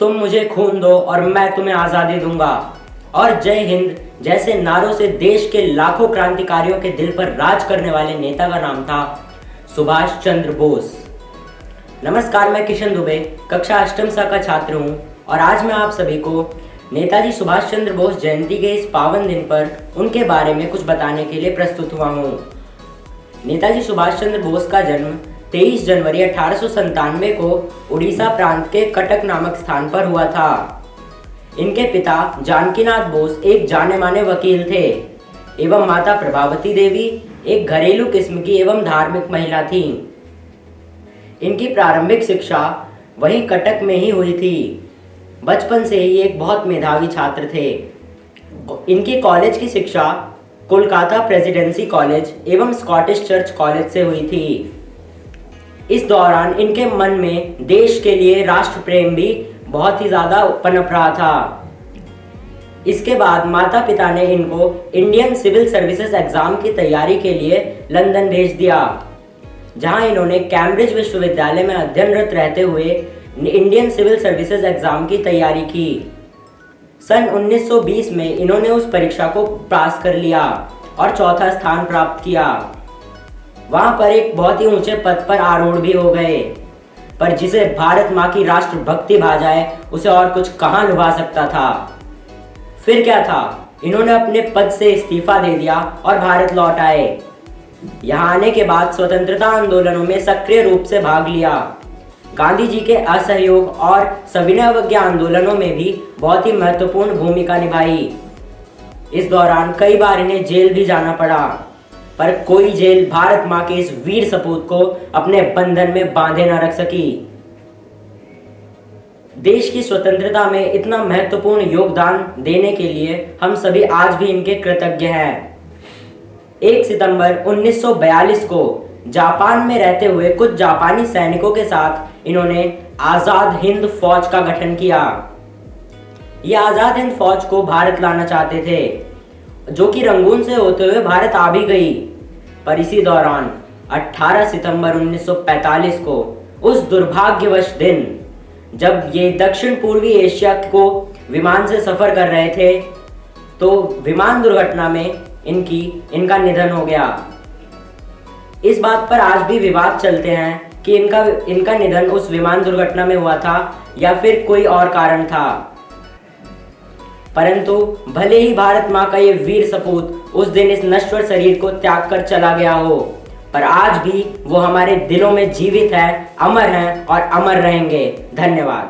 तुम मुझे खून दो और मैं तुम्हें आज़ादी दूंगा और जय हिंद जैसे नारों से देश के लाखों क्रांतिकारियों के दिल पर राज करने वाले नेता का नाम था सुभाष चंद्र बोस। नमस्कार, मैं किशन दुबे कक्षा अष्टम सा का छात्र हूँ और आज मैं आप सभी को नेताजी सुभाष चंद्र बोस जयंती के इस पावन दिन पर उनके बारे में कुछ बताने के लिए प्रस्तुत हुआ हूँ। नेताजी सुभाष चंद्र बोस का जन्म 23 जनवरी 1897 को उड़ीसा प्रांत के कटक नामक स्थान पर हुआ था। इनके पिता जानकीनाथ बोस एक जाने माने वकील थे एवं माता प्रभावती देवी एक घरेलू किस्म की एवं धार्मिक महिला थीं। इनकी प्रारंभिक शिक्षा वहीं कटक में ही हुई थी। बचपन से ही एक बहुत मेधावी छात्र थे। इनकी कॉलेज की शिक्षा कोलकाता प्रेसिडेंसी कॉलेज एवं स्कॉटिश चर्च कॉलेज से हुई थी। इस दौरान इनके मन में देश के लिए राष्ट्र प्रेम भी बहुत ही ज़्यादा पनप रहा था। इसके बाद माता पिता ने इनको इंडियन सिविल सर्विसेज एग्ज़ाम की तैयारी के लिए लंदन भेज दिया, जहां इन्होंने कैम्ब्रिज विश्वविद्यालय में अध्ययनरत रहते हुए इंडियन सिविल सर्विसेज एग्ज़ाम की तैयारी की। सन 1920 में इन्होंने उस परीक्षा को पास कर लिया और चौथा स्थान प्राप्त किया। वहां पर एक बहुत ही ऊंचे पद पर आरूढ़ भी हो गए, पर जिसे भारत माँ की राष्ट्रभक्ति भा जाए उसे और कुछ कहाँ लुभा सकता था। फिर क्या था, इन्होंने अपने पद से इस्तीफा दे दिया और भारत लौट आए। यहाँ आने के बाद स्वतंत्रता आंदोलनों में सक्रिय रूप से भाग लिया। गांधी जी के असहयोग और सविनय अवज्ञा आंदोलनों में भी बहुत ही महत्वपूर्ण भूमिका निभाई। इस दौरान कई बार इन्हें जेल भी जाना पड़ा, पर कोई जेल भारत माँ के इस वीर सपूत को अपने बंधन में बांधे न रख सकी। देश की स्वतंत्रता में इतना महत्वपूर्ण योगदान देने के लिए हम सभी आज भी इनके कृतज्ञ हैं। 1 सितंबर 1942 को जापान में रहते हुए कुछ जापानी सैनिकों के साथ इन्होंने आज़ाद हिंद फौज का गठन किया। ये आज़ाद हिंद फौज को भारत लाना चाहते थे, जो कि रंगून से होते हुए भारत आ भी गई। पर इसी दौरान 18 सितंबर 1945 को उस दुर्भाग्यवश दिन जब ये दक्षिण पूर्वी एशिया को विमान से सफर कर रहे थे, तो विमान दुर्घटना में इनका निधन हो गया। इस बात पर आज भी विवाद चलते हैं कि इनका निधन उस विमान दुर्घटना में हुआ था या फिर कोई और कारण था। परंतु भले ही भारत माँ का ये वीर सपूत उस दिन इस नश्वर शरीर को त्याग कर चला गया हो, पर आज भी वो हमारे दिलों में जीवित है, अमर हैं और अमर रहेंगे। धन्यवाद।